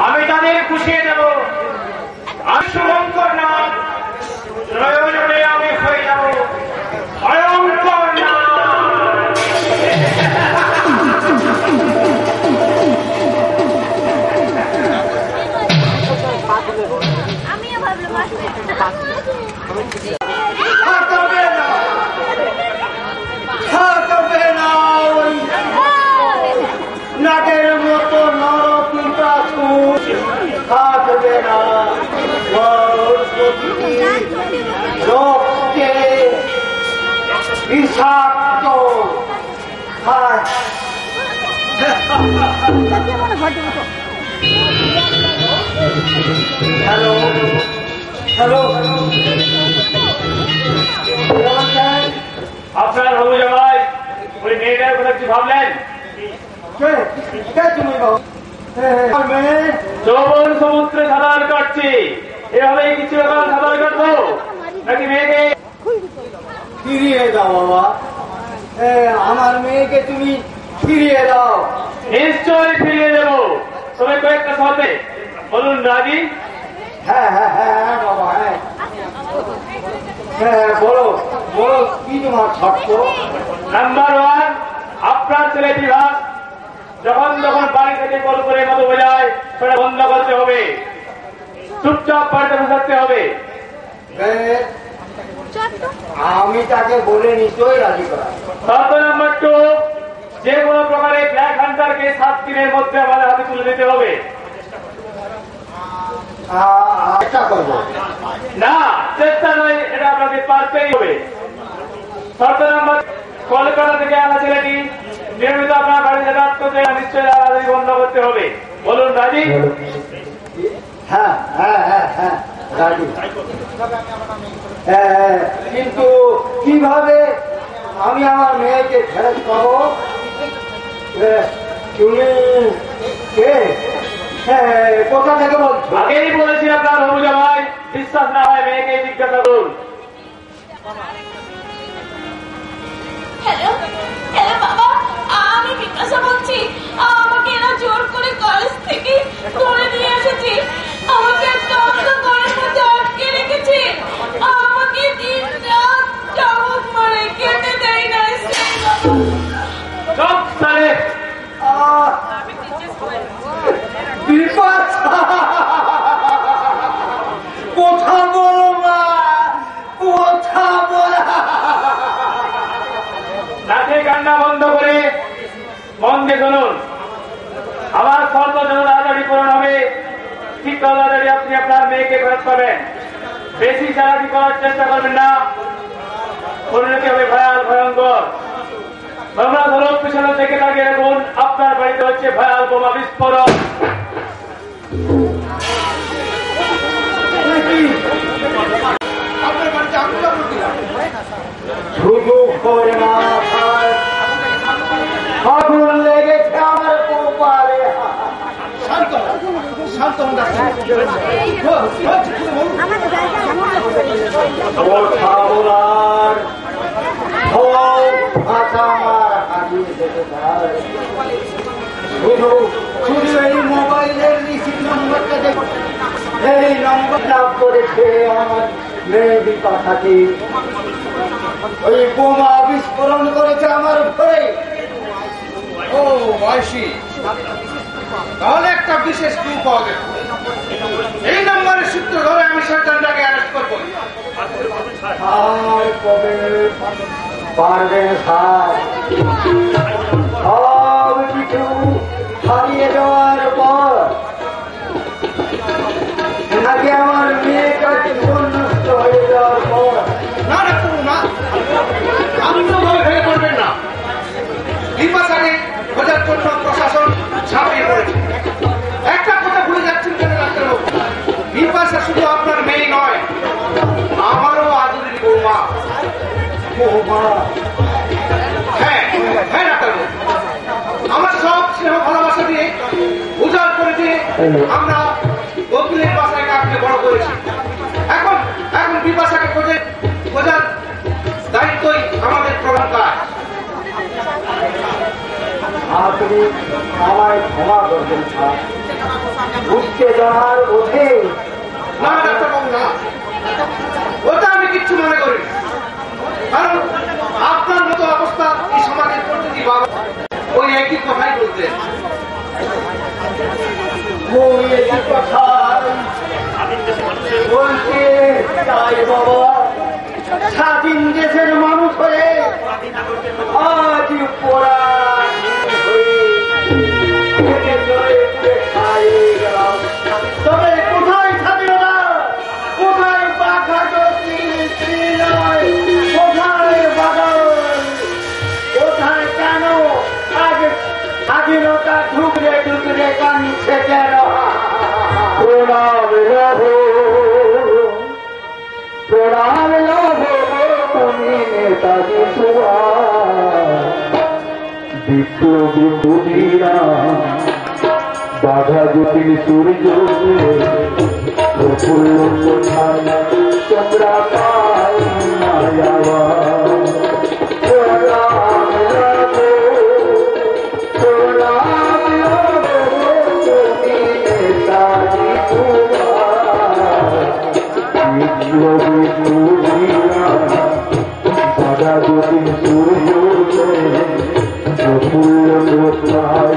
আমি তাদের খুশিয়ে দেব। আমি শুভঙ্কর না, প্রয়োজনে আমি হয়ে যাব ভয়ঙ্কর না। আমিও ভাবলাম নাটের মতো নরপিতা থাকবে না, রক্তে বিষাক্ত। হ্যালো হ্যালো, আপনার হবু জামাই ওই মেয়েটার কথা কিছু ভাবলেন? তুমি বাবু আমার মেয়ে যৌবন সমুদ্রে সাঁতার কাটছে, এভাবেই কিছু এখন সাঁতার কাটবো নাকি মেয়েকে ফিরিয়ে দাও বাবা, আমার মেয়েকে তুমি ফিরিয়ে দাও। নিশ্চয়ই ফিরিয়ে দেবো, তবে কয়েকটা শর্তে। বলুন রাজি? হ্যাঁ হ্যাঁ হ্যাঁ হ্যাঁ বাবা, হ্যাঁ হ্যাঁ বলো বলো, কি তোমার শর্ত? নাম্বার 1, আপনার ছেলে বিভাগ যখন যখন বাড়ি থেকে কল করে মতো বোঝায় সেটা বন্ধ করতে হবে, চুপচাপ বাড়িতে বসে থাকতে হবে। আমি তাকে বলে নিশ্চয়ই রাজি করা। শর্ত নাম্বার 2, যে কোনো প্রকারে ব্ল্যাক হান্টারকে 7 দিনের মধ্যে আমাদের হাতে তুলে দিতে হবে। চেষ্টা করবো। না, চেষ্টা নয়, এটা আপনাকে পারতেই হবে। শর্ত নাম্বার, কলকাতা থেকে আনা ছেলেটি নিয়মিত আপনার বাড়ি যাতায়াত করতে নিশ্চয়ই আলাদাই বন্ধ করতে হবে। বলুন রাজি? হ্যাঁ হ্যাঁ হ্যাঁ হ্যাঁ রাজি। কিন্তু কিভাবে আমি আমার মেয়েকে ফেরত পাবো? তুমি কে? কোথা থেকে বলছো? আগেই বলেছি আপনার হবু জামাই, বিশ্বাস না হয় মেয়েকে জিজ্ঞাসা করুন। হ্যালো হ্যালো বাবা, আমি বিকাশা বলছি। আমাকে এরা জোর করে কলেজ থেকে ধরে নিয়ে এসেছে। আমাকে একটা অন্ধকারের মধ্যে আটকে রেখেছে। আমাকে দিন রাত চাবুক মারে, খেতে দেয় না। সব সালে কথা বলো মা, কথা বলা। নাচে কান্না বন্ধ করে মন দিয়ে শুনুন। আমার শর্ত যেন তাড়াতাড়ি পূরণ হবে, ঠিক তাড়াতাড়ি আপনি আপনার মেয়েকে ফেরত পাবেন। বেশি চালাকি করার চেষ্টা করবেন না, পরিণতি হবে ভয়াল ভয়ঙ্কর। আমরা ধরুন পিছনে থেকে তাকে দেখুন, আপনার বাড়িতে হচ্ছে ভয়াল বোমা বিস্ফোরণ। শুধু করে মাথায় আগুন লেগেছে আমার কপালে। কথা বলার ভাষা আমার হারিয়ে যেতে চায়। শুধু শুধু এই মোবাইলের রিসিভ নম্বরটা দেখ, এই নম্বর লাভ করেছে আমার মেয়ে বিপাশাকে। ওই বোমা বিস্ফোরণ করেছে আমার ঘরে। ও বয়সী, তাহলে একটা বিশেষ ক্লু পাওয়া গেল। এই নম্বরের সূত্র ধরে আমি সরকারটাকে অ্যারেস্ট করবো। আর কবে পারবেন স্যার? সব কিছু হারিয়ে যাওয়ার পর নাকি আমার মেয়েটা জীবন নষ্ট হয়ে যাওয়ার পর? না না করুন না, আপনি তো ভয় ভেঙে পড়বেন না। বিপাশাকে খোঁজার জন্য প্রশাসন ঝাঁপিয়ে পড়েছে। একটা কথা ভুলে যাচ্ছেন কেন ডাক্তারবাবু? বিপাশা শুধু আপনার মেয়ে নয়, আমারও আদরের বৌমা। বৌমা? হ্যাঁ হ্যাঁ ডাক্তারবাবু, আমার সব স্নেহ ভালোবাসা দিয়ে উজাড় করে দিয়ে আমরা বকুলের বাসায় কাউকে বড় করেছি। এখন এখন বিপাশাকে খোঁজার দায়িত্বই আমাদের প্রধান কাজ। আপনি আমায় ক্ষমা করবেন স্যার, উত্তেজনার ওঠে। না ডাক্তারবাবু না, ওটা আমি কিচ্ছু মনে করি না। কারণ আপনার মতো অবস্থা এই সমাজের প্রতিটি বাবা ওই একই কথাই বলতেন। ওই একই কথাই বলতে চাই বাবা। স্বাধীন দেশের মানুষ হয়ে আজ পোড়া তবে কোথায় স্বাধীনতা, কোথায় বাঘা নয়, কোথায় বাদল, কোথায় কেন আজ স্বাধীনতা ঢুকরে ঢুকরে কানছে কেন? প্রণাম লভ, প্রণাম লভ তুমি নেতাজি সুভাষ, বিপ্লবী বুদ্ধিরা বাধা জটিল সূর্য প্রফুল্ল কোথায় তোমরা পাই মায়াবা বাধা জটিল সূর্য প্রফুল্ল কোথায়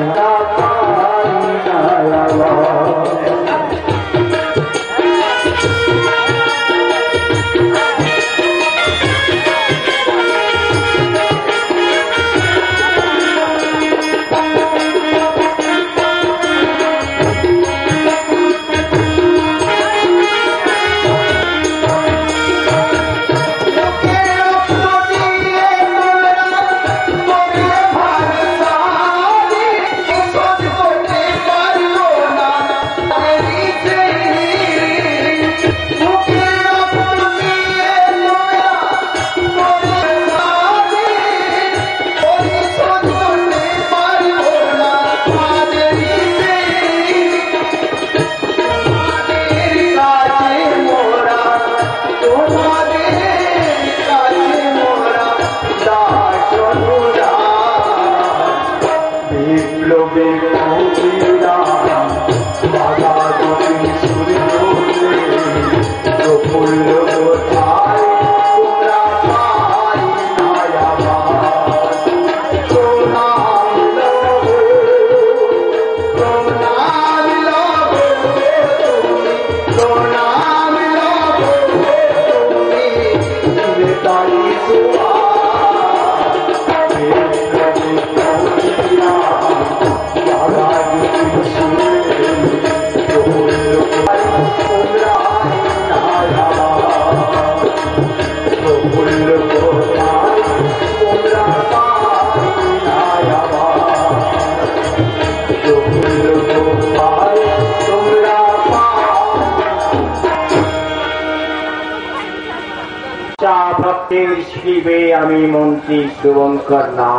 শিবে আমি মন্ত্রী শুভঙ্কর না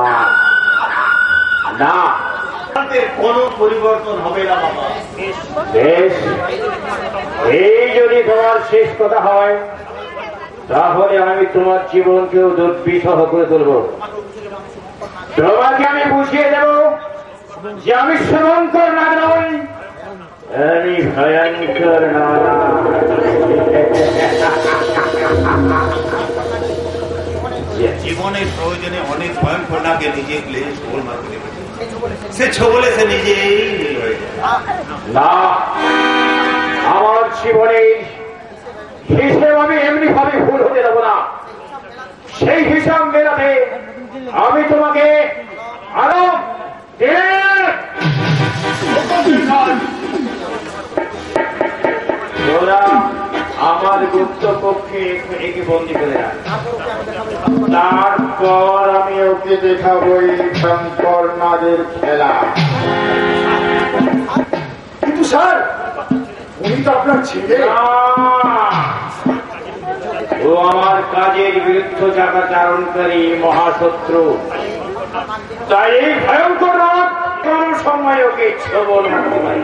কোন পরিবর্তন হবে না বাবা। বেশ, এই যদি তোমার শেষ কথা হয় তাহলে আমি তোমার জীবনকেও দুর্বিষহ করে তুলব। তোমাকে আমি বুঝিয়ে দেব যে আমি শুভঙ্কর না নই, আমি ভয়ঙ্কর না। জীবনের প্রয়োজনে অনেক ভয়ঙ্কর নাকে নিজে ক্লেশ গোল মারতে সে ছবলে সে নিজেই না, আমার জীবনের হিসেব আমি এমনি ভাবে ভুল হতে দেবো না। সেই হিসাব মেলাতে আমি তোমাকে আরো তোরা আমার গুপ্ত কক্ষে একে বন্দি করে রাখ। তারপর আমি ওকে দেখাবো এই শঙ্কর নাদের খেলা। কিন্তু স্যার, উনি তো আপনার ছেলে। ও আমার কাজের বিরুদ্ধ চাকাচারণকারী মহাশত্রু। তাই এই ভয়ঙ্কর রাত কোন সময় ওকে ছবল মারতে পারি।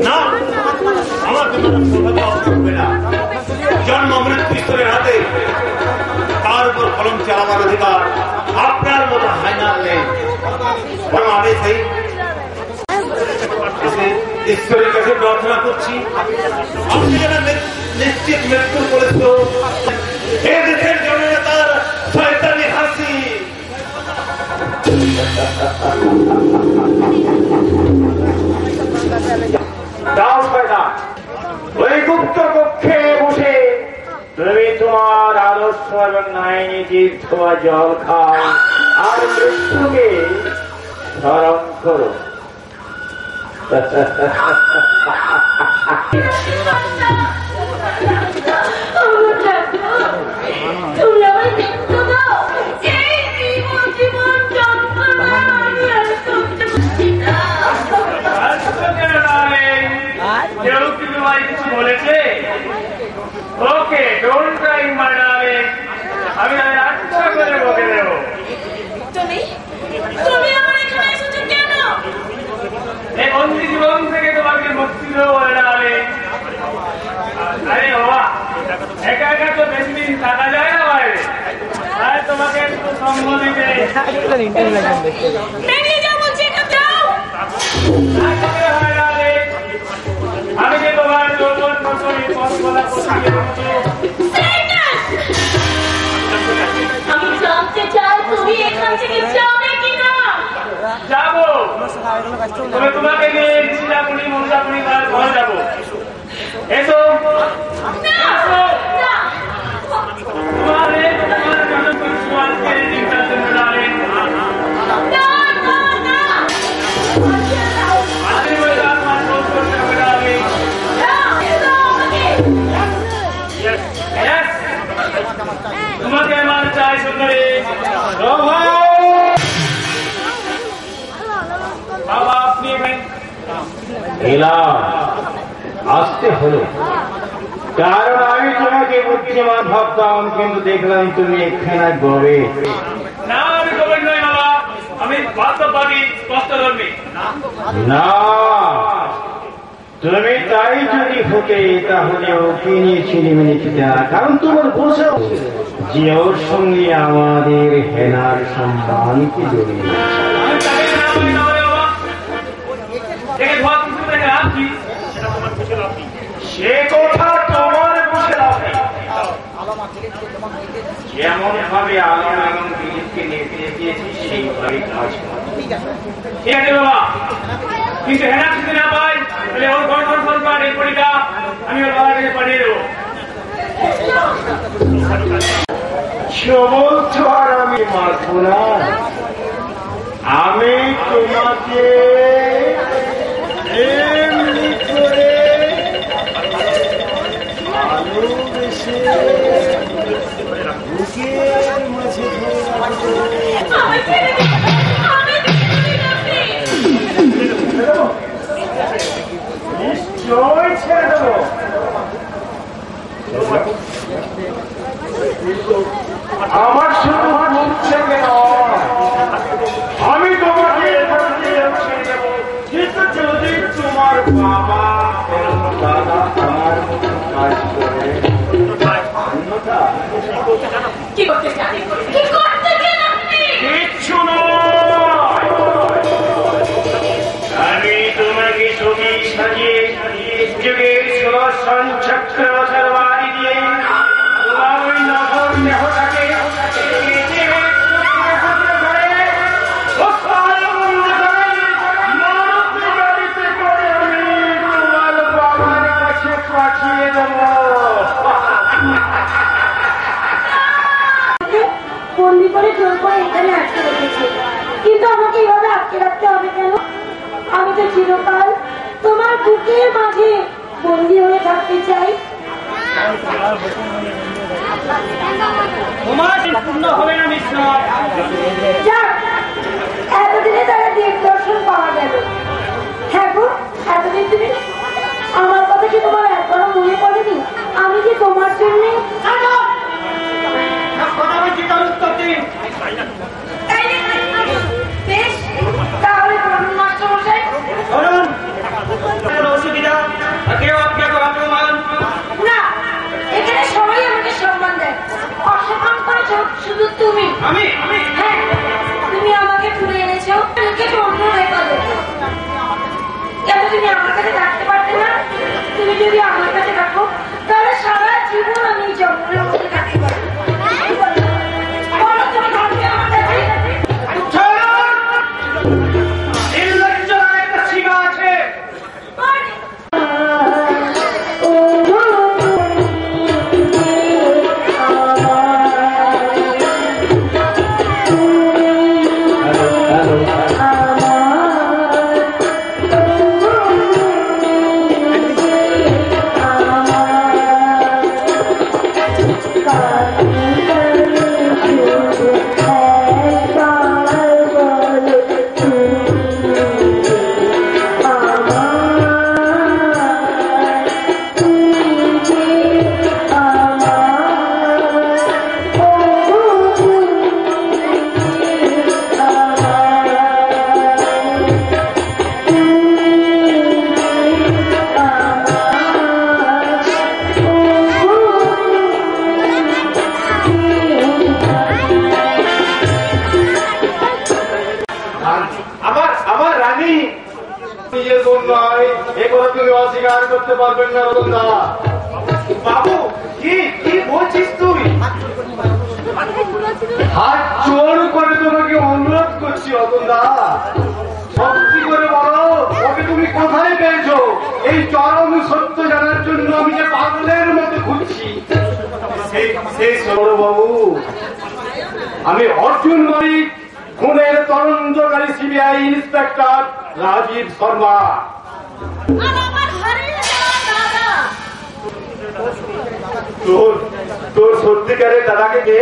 না, আমার জন্ম মৃত্যু স্তরের হাতে, তার উপর কলম চালাবার অধিকার আপনার মতো হাইনার নেই। বরং আমি সেই ঈশ্বরের কাছে প্রার্থনা করছি, আপনি যেন নিশ্চিত মৃত্যু করেছ এ দেশের জননেতার শয়তানি হাসি। ওই গুপ্ত কক্ষে বসে তুমি তোমার আদর্শ এবং ন্যায়নীতির ধোয়া জল খাও আর মৃত্যুকে স্মরণ করো। তুমি আমার মৃত্যু দাও, এই জীবন যন্ত্রণা আমি আর সহ্য করছি না। কেউ কি তোমায় কিছু বলেছে? ওকে, ডোন্ট ট্রাই মাই ডার্লিং, আমি আচ্ছা করে বকে দেব। বলে আরে আরে বাবা একা একা তো বেশি দিন থাকা যায় না বাইরে, তাই তোমাকে একটু সঙ্গ দিতে আমি যে তোমার যৌবন ফসলি পথ আমি জানতে চাই তুমি এখান থেকে যাবে কিনা। যাবো, তবে তোমাকে নিয়ে ঋষিলাপুনি মনসাপুনি ঘরে যাবো। এসো তোমাকে আমার চাই সুন্দরী। বাবা আপনি এলাম, আসতে হলো, কারণ আমি তোমাকে বুদ্ধিমান ভাবতাম, কিন্তু দেখলাম তুমি একখানা গবে। না আমি খবর নই বাবা, আমি বাস্তববাদী স্পষ্টধর্মী। না, তুমি তাই যদি হতে তাহলে ওকে নিয়ে ছিনিমিনি খেতে না, কারণ তোমার বোঝা যে ওর সঙ্গে আমাদের হেনার সম্মানকে জড়িয়ে আমি তাকে না বলি না বলে বাবা, দেখে ধোয়া কিছু দেখে রাখছি, সে কথা তোমার বুঝে লাভ নেই। যেমন ভাবে আলম এবং দিলীপকে নেতে দিয়েছি সেইভাবে কাজ করো। ঠিক আছে বাবা, কিন্তু হেনা যদি না পাই তাহলে ওর ঘর সংসার এই পরীক্ষা আমি ওর বাবার কাছে পাঠিয়ে দেবো। সবল তো আর আমি মারব না, আমি তোমাকে এমনি করে ভালোবেসে বুকের মাঝে ধরে রাখবো। আমি ছেড়ে দিই, আমি ছেড়ে দিই আপনি। নিশ্চয় ছেড়ে দেবো। আমার শুধু মুখ থেকে নয়, আমি তোমাকে ছেড়ে দেবো, কিন্তু যদি তোমার বাবা এবং দাদা আমার মতো কাজ করে, অন্যথা কি করতে চান? কি করতে চান আপনি? কিচ্ছু নয়। আমি তোমাকে ছবি সাজিয়ে যুগের সুদর্শন চক্র তরবারি দিয়ে তোমার ওই নগর দেহটাকে পাঠিয়ে দেবো। বন্দি করে জোর করে এখানে আটকে রেখেছে, কিন্তু আমাকে এভাবে আটকে রাখতে হবে কেন? আমি তো চিরকাল তোমার বুকের মাঝে বন্দি হয়ে থাকতে চাই। তোমার পূর্ণ হবে না নিশ্চয়। যাক, এতদিনে তারা দেব দর্শন পাওয়া গেল। হ্যাঁ গো, এতদিন তুমি আমার কথা কি তোমার একবারও মনে পড়েনি? আমি যে তোমার জন্যে কথা বলছি তার উত্তর দিন। বেশ, তাহলে বলুন মাস্টারমশাই। ধরুন কোনো অসুবিধা কেউ আপনাকে অপমান না, এখানে সবাই আমাকে সম্মান দেয়। অসম্মান করেছো শুধু তুমি। আমি হ্যাঁ, তুমি আমাকে তুলে এনেছো, নিজে অন্য হয়ে গেলো। কেন তুমি আমার কাছে থাকতে পারতে না? তুমি যদি আমার কাছে থাকো তাহলে সারা জীবন আমি জঙ্গলের মধ্যে থাকতে পারবো। বলো, তুমি থাকবে আমার কাছে? একটা সীমা আছে। আমার রাখতে পারবেন না রতনদা। বাবু কি কি বলছিস তুই? হাত জোর করে তোমাকে অনুরোধ করছি রতনদা, সত্যি করে বলো ওকে তুমি কোথায় পেয়েছো? এই চরম সত্য জানার জন্য আমি যে পাগলের মতো ঘুরছি। সেই বাবু, আমি অর্জুন মল্লিক, খুনের তদন্তকারী সিবিআই ইন্সপেক্টর রাজীব শর্মা। আর আমার হারিয়ে যাওয়া দাদা। তোর সত্যিকারের দাদাকে কে?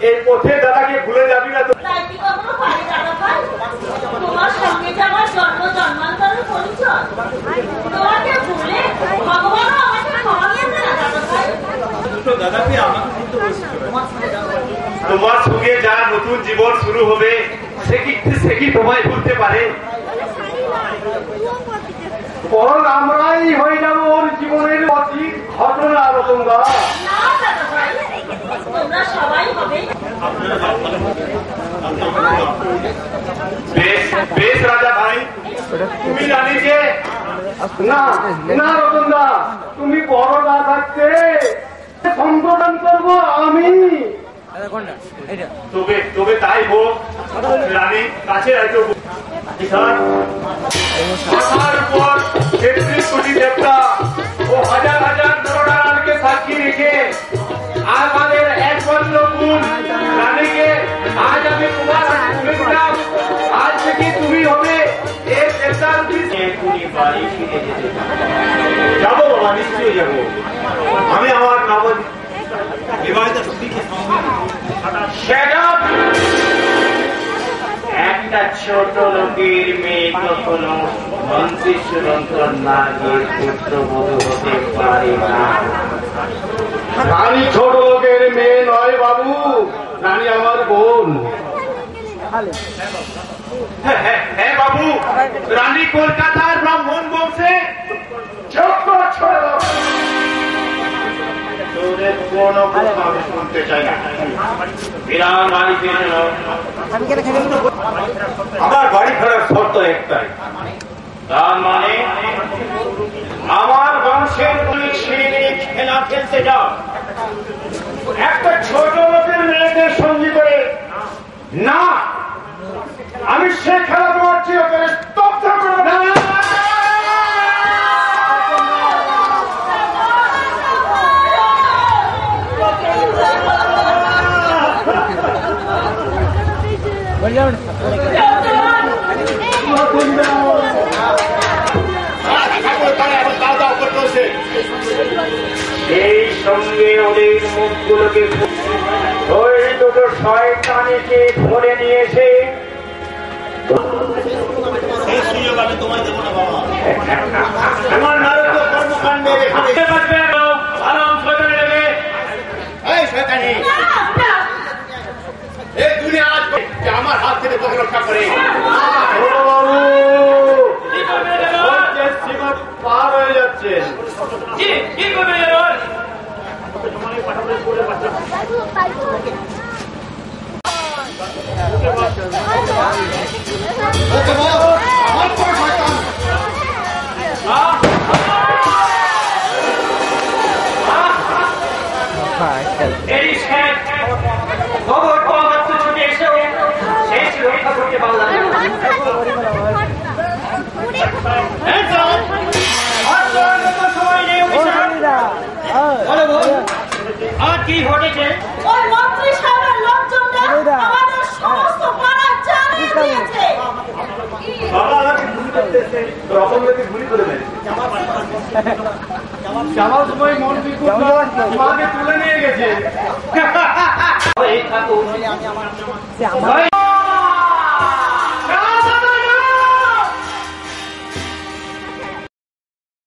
এই পথে দাদাকে ভুলে যাবি না তো? তাই কি কখনো পারি দাদা ভাই? তোমার সঙ্গে যে আমার জন্ম জন্মান্তরের পরিচয়, তোমাকে ভুলে ভগবানও আমাকে ক্ষমা দিয়েছে না দাদা ভাই। তোমার সঙ্গে যারা নতুন জীবন শুরু হবে সে কি তোমায় ভুলতে পারে? বরং আমরাই হয়ে যাবো ওর জীবনের অতীত ঘটনা রতনদা। না দাদা ভাই, তোমরা সবাই হবে। বেশ রাজা ভাই, তুমি জানি যে না না রতনদা, তুমি বড় না থাকতে সম্বোধন করবো আমি। তবে তাই হোক। রানী কাছে রাখো। আমার উপর 33 কোটি দেবতা ও হাজার হাজার নরনারায়ণকে সাক্ষী রেখে আমাদের একমাত্র গুণ রানীকে আজ আমি তোমার হাতে তুলে দিলাম। আজ থেকে তুমি হবে এই দেবতার এক্ষুনি বাড়ি ফিরে যেতে চাই। যাবো বাবা, নিশ্চয়ই যাবো। আমি আমার নব বিবাহিত স্ত্রীকে একটা ছোট লোকের মেয়ে কখনো মন্ত্রীশ্বরন্তর না গিয়ে পুত্রবধূ হতে পারে না। রানী ছোট লোকের মেয়ে নয় বাবু, রানী আমার বোন। হ্যাঁ বাবু, রানী কলকাতার ব্রাহ্মণ বংশে তোদের কোনো কথা আমি শুনতে চাই না। বিরাম বাড়ি ফিরে এলো। আমার বাড়ি ফেরার শর্ত একটাই। তার মানে আমার বংশের তুমি ছেলে খেলা খেলতে যাও, একটা ছোট লোকের মেয়েদের সঙ্গী করে? না, আমি সে খেলা তোমার চিরকালে স্তব্ধ করবো না। সেই সঙ্গে ওদের মুখগুলোকে ওই দুটো শয়তানিকে ধরে নিয়ে এসে আমার নারদ কর্মকাণ্ডে এই দুনিয়া আজ আমার হাত থেকে তোকে রক্ষা করে। সীমা পার হয়ে যাচ্ছে। খবর পাওয়া মাত্র ছুটে এসেও সেই রক্ষা করতে পারলাম না। আর কি ঘটেছে? ওই মন্ত্রী সাহেবের লোকজনরা আমাদের সমস্ত পাড়া জ্বালিয়ে দিয়েছে। রকমকে গুলি করে মেরেছে। যাওয়ার সময় মন্ত্রী মাকে তুলে নিয়ে গেছে। এই থাকুন।